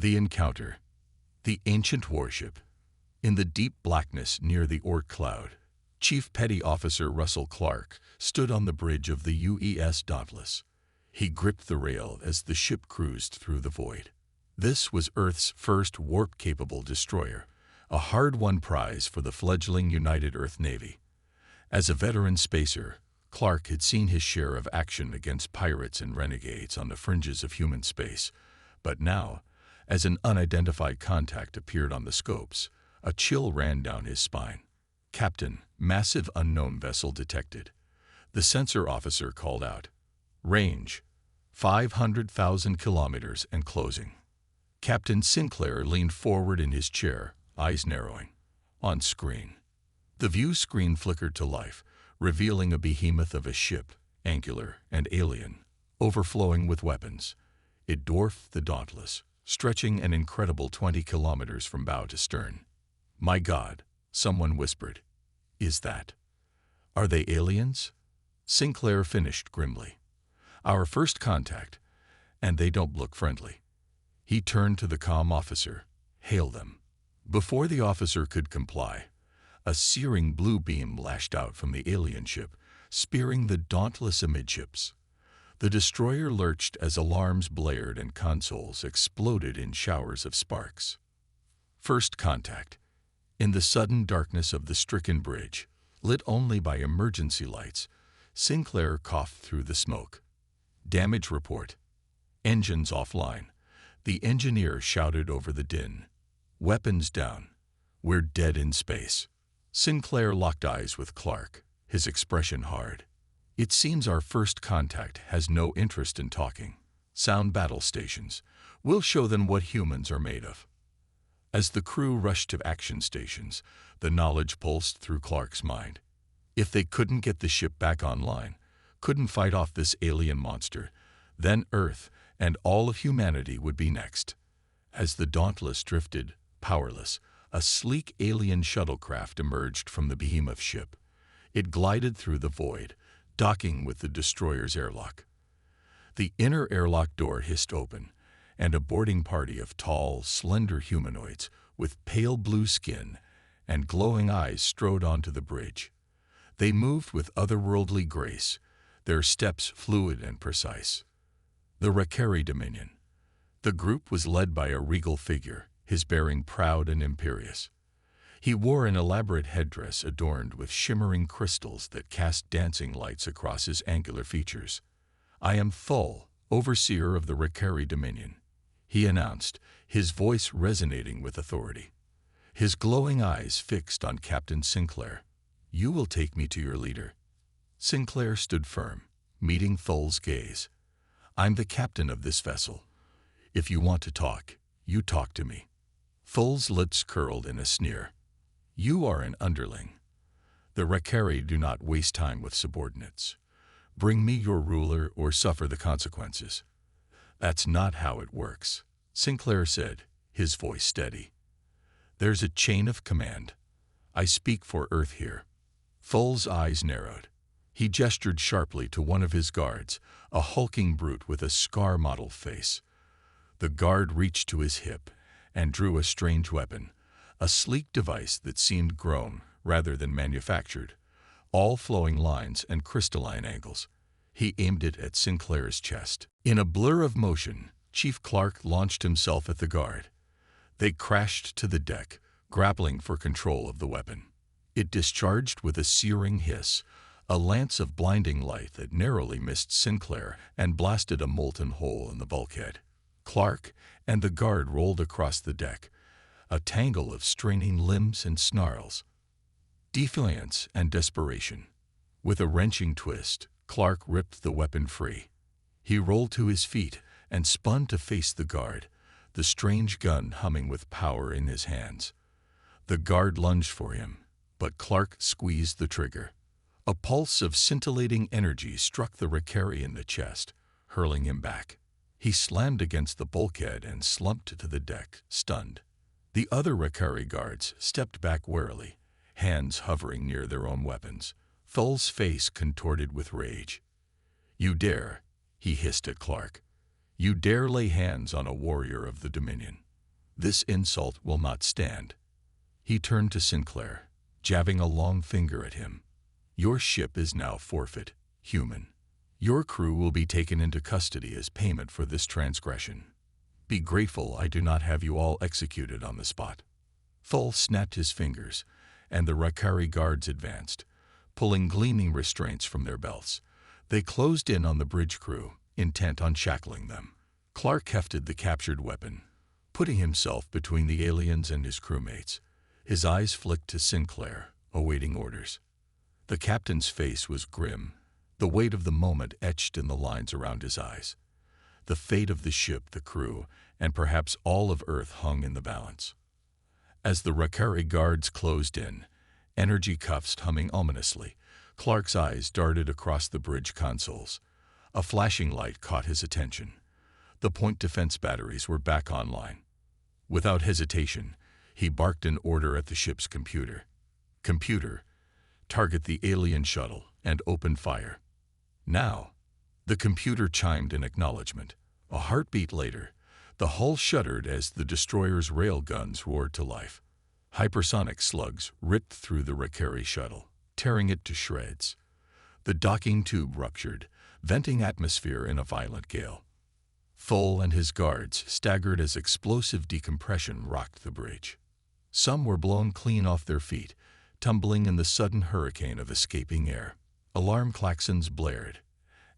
The encounter. The ancient warship. In the deep blackness near the Orc cloud, Chief Petty Officer Russell Clark stood on the bridge of the UES Dauntless. He gripped the rail as the ship cruised through the void. This was Earth's first warp-capable destroyer, a hard-won prize for the fledgling United Earth Navy. As a veteran spacer, Clark had seen his share of action against pirates and renegades on the fringes of human space, but now, as an unidentified contact appeared on the scopes, a chill ran down his spine. "Captain, massive unknown vessel detected." The sensor officer called out. "Range, 500,000 kilometers and closing." Captain Sinclair leaned forward in his chair, eyes narrowing. On screen. The view screen flickered to life, revealing a behemoth of a ship, angular and alien, overflowing with weapons. It dwarfed the Dauntless, stretching an incredible 20 kilometers from bow to stern. "My God," someone whispered. "Is that? Are they aliens?" Sinclair finished grimly. "Our first contact, and they don't look friendly." He turned to the comm officer. "Hail them." Before the officer could comply, a searing blue beam lashed out from the alien ship, spearing the Dauntless amidships. The destroyer lurched as alarms blared and consoles exploded in showers of sparks. First contact. In the sudden darkness of the stricken bridge, lit only by emergency lights, Sinclair coughed through the smoke. "Damage report. Engines offline." The engineer shouted over the din. "Weapons down. We're dead in space." Sinclair locked eyes with Clark, his expression hard. "It seems our first contact has no interest in talking. Sound battle stations. We'll show them what humans are made of." As the crew rushed to action stations, the knowledge pulsed through Clark's mind. If they couldn't get the ship back online, couldn't fight off this alien monster, then Earth and all of humanity would be next. As the Dauntless drifted, powerless, a sleek alien shuttlecraft emerged from the behemoth ship. It glided through the void, docking with the destroyer's airlock. The inner airlock door hissed open, and a boarding party of tall, slender humanoids with pale blue skin and glowing eyes strode onto the bridge. They moved with otherworldly grace, their steps fluid and precise. The Rakari Dominion. The group was led by a regal figure, his bearing proud and imperious. He wore an elaborate headdress adorned with shimmering crystals that cast dancing lights across his angular features. "I am Thul, overseer of the Rakari Dominion," he announced, his voice resonating with authority. His glowing eyes fixed on Captain Sinclair. "You will take me to your leader." Sinclair stood firm, meeting Thul's gaze. "I'm the captain of this vessel. If you want to talk, you talk to me." Thul's lips curled in a sneer. "You are an underling. The Rakari do not waste time with subordinates. Bring me your ruler or suffer the consequences." "That's not how it works," Sinclair said, his voice steady. "There's a chain of command. I speak for Earth here." Thul's eyes narrowed. He gestured sharply to one of his guards, a hulking brute with a scar-mottled face. The guard reached to his hip and drew a strange weapon, a sleek device that seemed grown rather than manufactured, all flowing lines and crystalline angles. He aimed it at Sinclair's chest. In a blur of motion, Chief Clark launched himself at the guard. They crashed to the deck, grappling for control of the weapon. It discharged with a searing hiss, a lance of blinding light that narrowly missed Sinclair and blasted a molten hole in the bulkhead. Clark and the guard rolled across the deck, a tangle of straining limbs and snarls. Defiance and desperation. With a wrenching twist, Clark ripped the weapon free. He rolled to his feet and spun to face the guard, the strange gun humming with power in his hands. The guard lunged for him, but Clark squeezed the trigger. A pulse of scintillating energy struck the Rakari in the chest, hurling him back. He slammed against the bulkhead and slumped to the deck, stunned. The other Rakari guards stepped back warily, hands hovering near their own weapons. Thul's face contorted with rage. "You dare," he hissed at Clark. "You dare lay hands on a warrior of the Dominion." This insult will not stand. He turned to Sinclair, jabbing a long finger at him. Your ship is now forfeit, human. Your crew will be taken into custody as payment for this transgression. Be grateful I do not have you all executed on the spot. Thul snapped his fingers, and the Rakari guards advanced, pulling gleaming restraints from their belts. They closed in on the bridge crew, intent on shackling them. Clark hefted the captured weapon, putting himself between the aliens and his crewmates. His eyes flicked to Sinclair, awaiting orders. The captain's face was grim, the weight of the moment etched in the lines around his eyes. The fate of the ship, the crew, and perhaps all of Earth hung in the balance. As the Rakari guards closed in, energy cuffs humming ominously, Clark's eyes darted across the bridge consoles. A flashing light caught his attention. The point defense batteries were back online. Without hesitation, he barked an order at the ship's computer. Computer, target the alien shuttle and open fire. Now, the computer chimed in acknowledgement. A heartbeat later, the hull shuddered as the destroyer's rail guns roared to life. Hypersonic slugs ripped through the Rakari shuttle, tearing it to shreds. The docking tube ruptured, venting atmosphere in a violent gale. Thul and his guards staggered as explosive decompression rocked the bridge. Some were blown clean off their feet, tumbling in the sudden hurricane of escaping air. Alarm klaxons blared,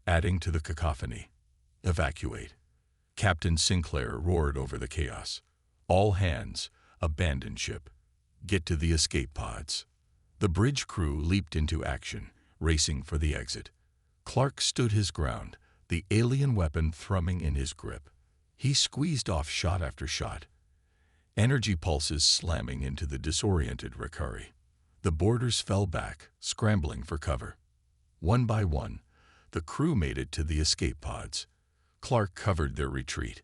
adding to the cacophony. Evacuate. Captain Sinclair roared over the chaos. All hands, abandon ship. Get to the escape pods. The bridge crew leaped into action, racing for the exit. Clark stood his ground, the alien weapon thrumming in his grip. He squeezed off shot after shot, energy pulses slamming into the disoriented Rakari. The boarders fell back, scrambling for cover. One by one, the crew made it to the escape pods. Clark covered their retreat,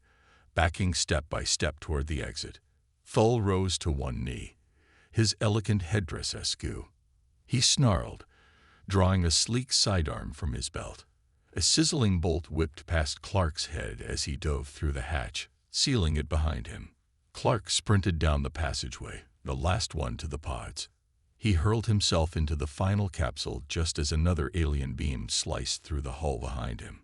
backing step by step toward the exit. Thul rose to one knee, his elegant headdress askew. He snarled, drawing a sleek sidearm from his belt. A sizzling bolt whipped past Clark's head as he dove through the hatch, sealing it behind him. Clark sprinted down the passageway, the last one to the pods. He hurled himself into the final capsule just as another alien beam sliced through the hull behind him.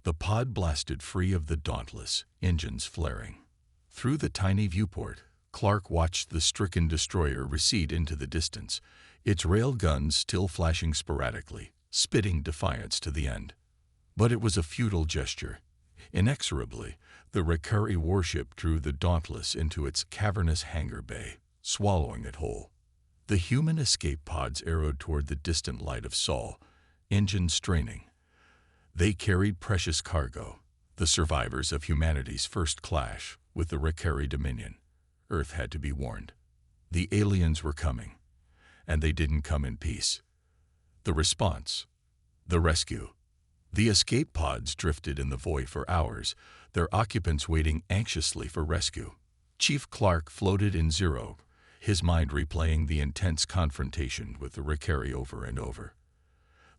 The pod blasted free of the Dauntless, engines flaring. Through the tiny viewport, Clark watched the stricken destroyer recede into the distance, its rail guns still flashing sporadically, spitting defiance to the end. But it was a futile gesture. Inexorably, the Rakari warship drew the Dauntless into its cavernous hangar bay, swallowing it whole. The human escape pods arrowed toward the distant light of Sol, engines straining. They carried precious cargo, the survivors of humanity's first clash with the Rakari Dominion. Earth had to be warned. The aliens were coming, and they didn't come in peace. The response, the rescue. The escape pods drifted in the void for hours, their occupants waiting anxiously for rescue. Chief Clark floated in zero, his mind replaying the intense confrontation with the Rakari over and over.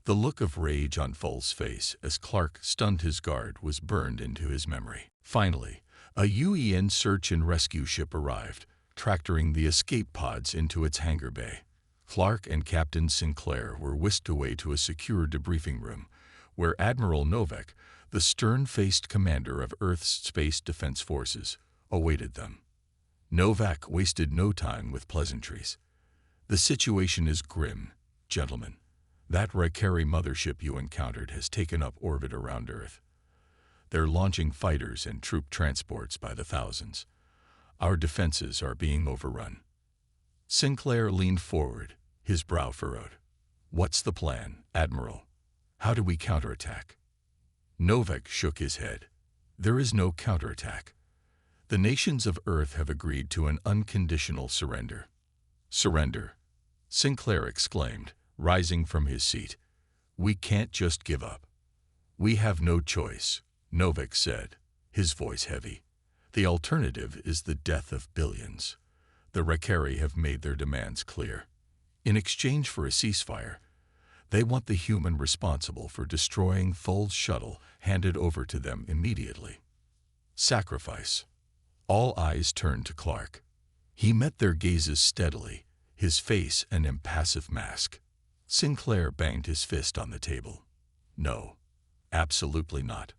The look of rage on Thul's face as Clark stunned his guard was burned into his memory. Finally, a UEN search and rescue ship arrived, tractoring the escape pods into its hangar bay. Clark and Captain Sinclair were whisked away to a secure debriefing room, where Admiral Novak, the stern-faced commander of Earth's Space Defense Forces, awaited them. Novak wasted no time with pleasantries. The situation is grim, gentlemen. That Rakari mothership you encountered has taken up orbit around Earth. They're launching fighters and troop transports by the thousands. Our defenses are being overrun. Sinclair leaned forward, his brow furrowed. What's the plan, Admiral? How do we counterattack? Novak shook his head. There is no counterattack. The nations of Earth have agreed to an unconditional surrender. Surrender, Sinclair exclaimed, rising from his seat. We can't just give up. We have no choice, Novak said, his voice heavy. The alternative is the death of billions. The Rakari have made their demands clear. In exchange for a ceasefire, they want the human responsible for destroying Thul's shuttle handed over to them immediately. Sacrifice. All eyes turned to Clark. He met their gazes steadily, his face an impassive mask. Sinclair banged his fist on the table. No, absolutely not.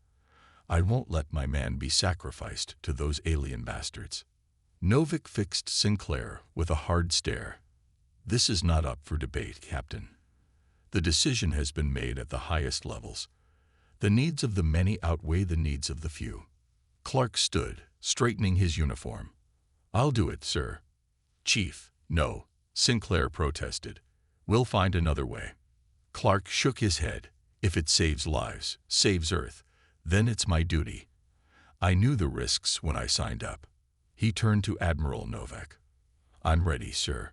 I won't let my man be sacrificed to those alien bastards. Novak fixed Sinclair with a hard stare. This is not up for debate, Captain. The decision has been made at the highest levels. The needs of the many outweigh the needs of the few. Clark stood, straightening his uniform. I'll do it, sir. Chief, no, Sinclair protested. We'll find another way. Clark shook his head. If it saves lives, saves Earth, then it's my duty. I knew the risks when I signed up. He turned to Admiral Novak. I'm ready, sir.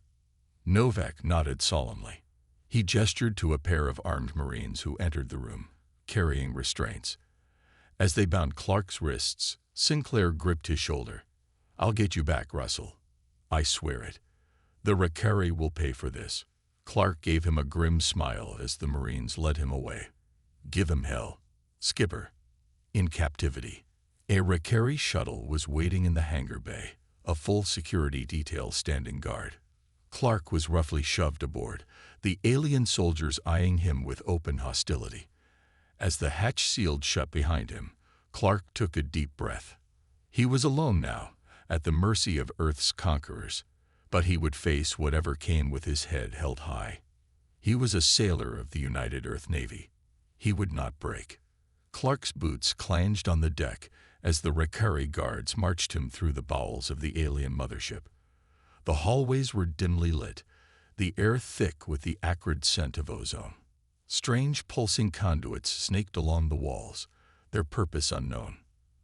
Novak nodded solemnly. He gestured to a pair of armed Marines who entered the room, carrying restraints. As they bound Clark's wrists, Sinclair gripped his shoulder. I'll get you back, Russell. I swear it. The Rakari will pay for this. Clark gave him a grim smile as the Marines led him away. Give him hell. Skipper. In captivity. A Rakari shuttle was waiting in the hangar bay, a full security detail standing guard. Clark was roughly shoved aboard, the alien soldiers eyeing him with open hostility. As the hatch sealed shut behind him, Clark took a deep breath. He was alone now, at the mercy of Earth's conquerors, but he would face whatever came with his head held high. He was a sailor of the United Earth Navy. He would not break. Clark's boots clanged on the deck as the Rakari guards marched him through the bowels of the alien mothership. The hallways were dimly lit, the air thick with the acrid scent of ozone. Strange pulsing conduits snaked along the walls, their purpose unknown.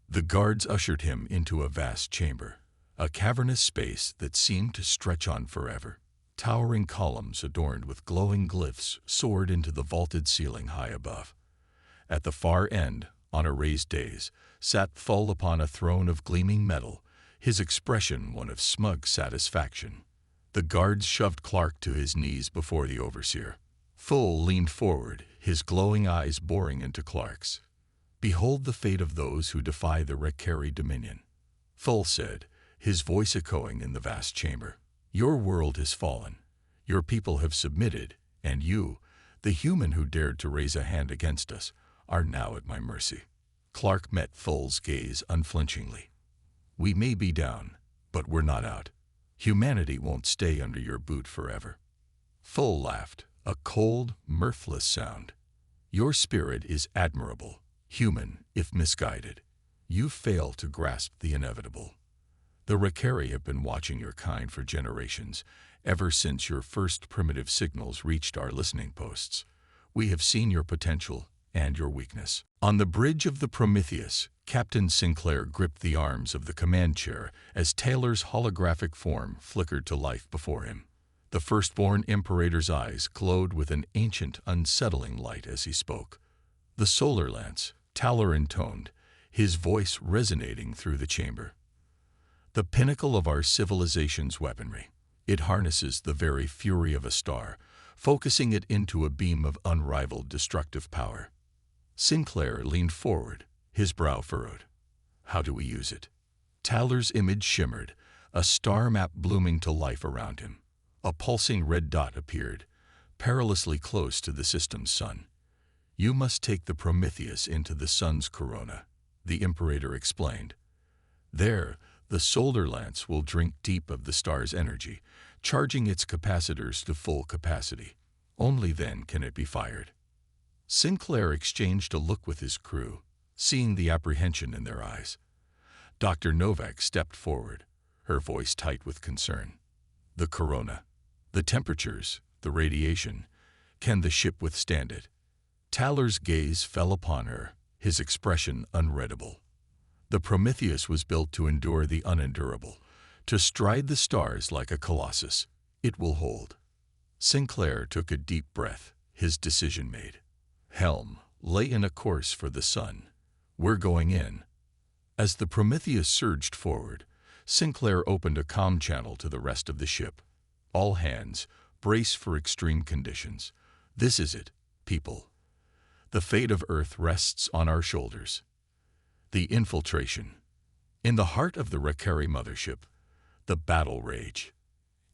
The guards ushered him into a vast chamber, a cavernous space that seemed to stretch on forever. Towering columns adorned with glowing glyphs soared into the vaulted ceiling high above. At the far end, on a raised dais, sat Thull upon a throne of gleaming metal, his expression one of smug satisfaction. The guards shoved Clark to his knees before the overseer. Thull leaned forward, his glowing eyes boring into Clark's. Behold the fate of those who defy the Rakari dominion. Thull said, his voice echoing in the vast chamber. Your world has fallen. Your people have submitted, and you, the human who dared to raise a hand against us, are now at my mercy. Clark met Thull's gaze unflinchingly. We may be down, but we're not out. Humanity won't stay under your boot forever. Thull laughed, a cold, mirthless sound. Your spirit is admirable, human if misguided. You fail to grasp the inevitable. The Rakari have been watching your kind for generations, ever since your first primitive signals reached our listening posts. We have seen your potential and your weakness. On the bridge of the Prometheus, Captain Sinclair gripped the arms of the command chair as Taylor's holographic form flickered to life before him. The firstborn Imperator's eyes glowed with an ancient, unsettling light as he spoke. The solar lance, Taylor intoned, his voice resonating through the chamber. The pinnacle of our civilization's weaponry. It harnesses the very fury of a star, focusing it into a beam of unrivaled destructive power. Sinclair leaned forward, his brow furrowed. How do we use it? Taylor's image shimmered, a star map blooming to life around him. A pulsing red dot appeared, perilously close to the system's sun. You must take the Prometheus into the sun's corona, the Imperator explained. There, the solar lance will drink deep of the star's energy, charging its capacitors to full capacity. Only then can it be fired. Sinclair exchanged a look with his crew, seeing the apprehension in their eyes. Dr. Novak stepped forward, her voice tight with concern. The corona, the temperatures, the radiation, can the ship withstand it? Taylor's gaze fell upon her, his expression unreadable. The Prometheus was built to endure the unendurable, to stride the stars like a colossus. It will hold. Sinclair took a deep breath, his decision made. Helm, lay in a course for the sun. We're going in. As the Prometheus surged forward, Sinclair opened a comm channel to the rest of the ship. All hands, brace for extreme conditions. This is it, people. The fate of Earth rests on our shoulders. The infiltration. In the heart of the Rakari mothership, the battle raged.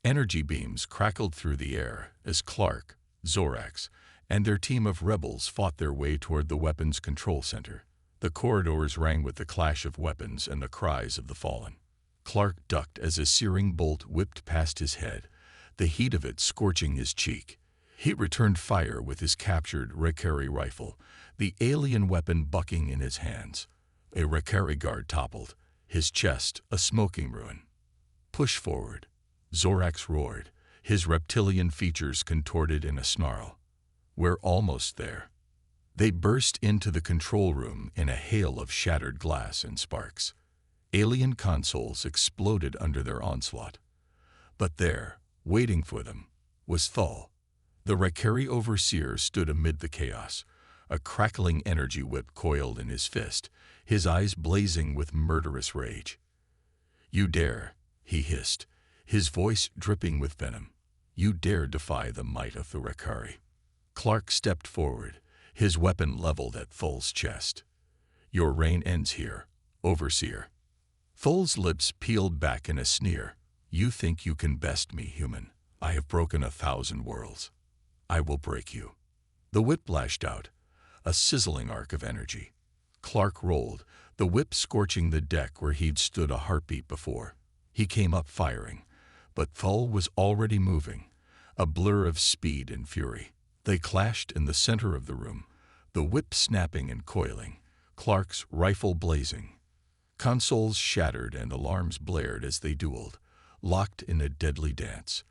Energy beams crackled through the air as Clark, Zorax, and their team of rebels fought their way toward the weapons control center. The corridors rang with the clash of weapons and the cries of the fallen. Clark ducked as a searing bolt whipped past his head, the heat of it scorching his cheek. He returned fire with his captured Rakari rifle, the alien weapon bucking in his hands. A Rakari guard toppled, his chest a smoking ruin. "Push forward," Zorax roared, his reptilian features contorted in a snarl. "We're almost there." They burst into the control room in a hail of shattered glass and sparks. Alien consoles exploded under their onslaught. But there, waiting for them, was Thal. The Rakari overseer stood amid the chaos, a crackling energy whip coiled in his fist, his eyes blazing with murderous rage. "You dare," he hissed, his voice dripping with venom. "You dare defy the might of the Rakari." Clark stepped forward, his weapon leveled at Thal's chest. "Your reign ends here, Overseer." Thal's lips peeled back in a sneer. "You think you can best me, human? I have broken 1,000 worlds. I will break you." The whip lashed out, a sizzling arc of energy. Clark rolled, the whip scorching the deck where he'd stood a heartbeat before. He came up firing, but Thal was already moving, a blur of speed and fury. They clashed in the center of the room, the whip snapping and coiling, Clark's rifle blazing. Consoles shattered and alarms blared as they dueled, locked in a deadly dance.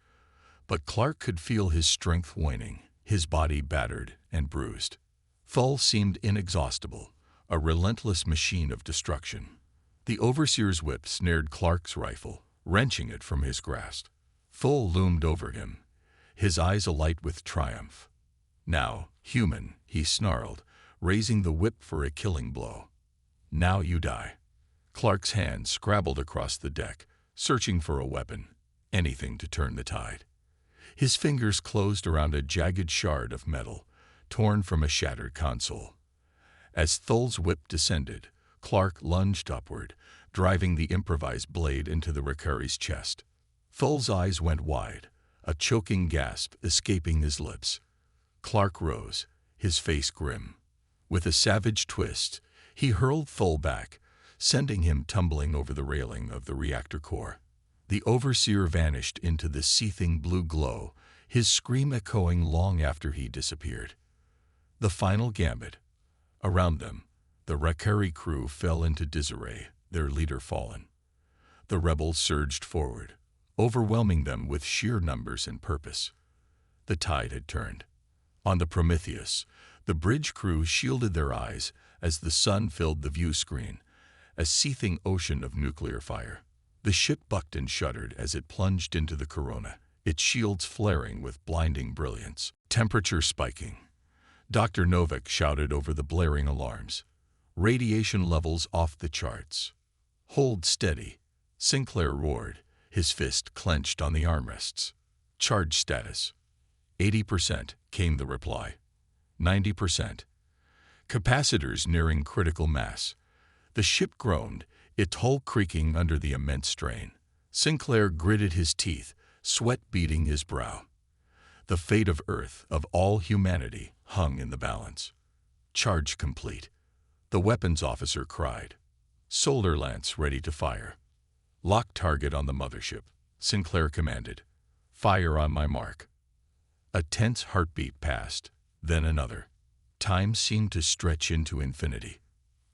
But Clark could feel his strength waning, his body battered and bruised. Thal seemed inexhaustible, a relentless machine of destruction. The Overseer's whip snared Clark's rifle, wrenching it from his grasp. Thal loomed over him, his eyes alight with triumph. "Now, human," he snarled, raising the whip for a killing blow. "Now you die." Clark's hand scrabbled across the deck, searching for a weapon, anything to turn the tide. His fingers closed around a jagged shard of metal, torn from a shattered console. As Thal's whip descended, Clark lunged upward, driving the improvised blade into the Rakari's chest. Thal's eyes went wide, a choking gasp escaping his lips. Clark rose, his face grim. With a savage twist, he hurled Thal back, sending him tumbling over the railing of the reactor core. The Overseer vanished into the seething blue glow, his scream echoing long after he disappeared. The final gambit. Around them, the Rakari crew fell into disarray, their leader fallen. The rebels surged forward, overwhelming them with sheer numbers and purpose. The tide had turned. On the Prometheus, the bridge crew shielded their eyes as the sun filled the view screen, a seething ocean of nuclear fire. The ship bucked and shuddered as it plunged into the corona, its shields flaring with blinding brilliance. Temperature spiking. Dr. Novak shouted over the blaring alarms. "Radiation levels off the charts." "Hold steady," Sinclair roared, his fist clenched on the armrests. "Charge status." 80% came the reply. 90%. Capacitors nearing critical mass. The ship groaned, its hull creaking under the immense strain. Sinclair gritted his teeth, sweat beading his brow. The fate of Earth, of all humanity, hung in the balance. "Charge complete," the weapons officer cried. Solar lance ready to fire. "Lock target on the mothership," Sinclair commanded. "Fire on my mark." A tense heartbeat passed, then another. Time seemed to stretch into infinity.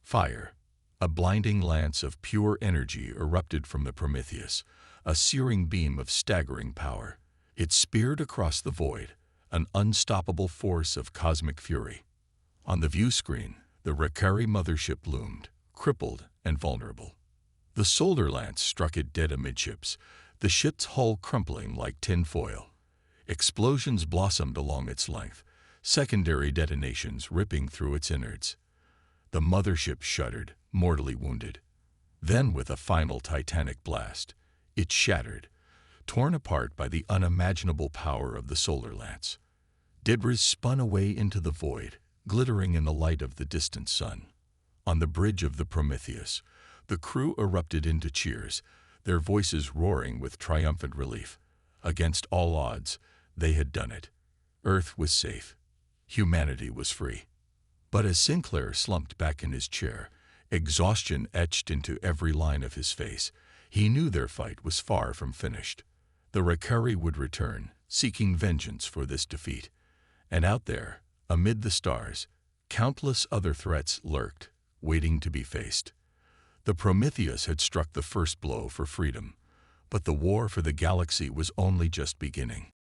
Fire. A blinding lance of pure energy erupted from the Prometheus, a searing beam of staggering power. It speared across the void, an unstoppable force of cosmic fury. On the view screen, the Rakari mothership loomed, crippled and vulnerable. The solar lance struck it dead amidships, the ship's hull crumpling like tin foil. Explosions blossomed along its length, secondary detonations ripping through its innards. The mothership shuddered, mortally wounded. Then, with a final titanic blast, it shattered, torn apart by the unimaginable power of the solar lance. Debris spun away into the void, glittering in the light of the distant sun. On the bridge of the Prometheus, The crew erupted into cheers, their voices roaring with triumphant relief. Against all odds, they had done it. Earth was safe. Humanity was free. But as Sinclair slumped back in his chair, exhaustion etched into every line of his face, he knew their fight was far from finished. The Rakari would return, seeking vengeance for this defeat. And out there, amid the stars, countless other threats lurked, waiting to be faced. The Prometheus had struck the first blow for freedom, but the war for the galaxy was only just beginning.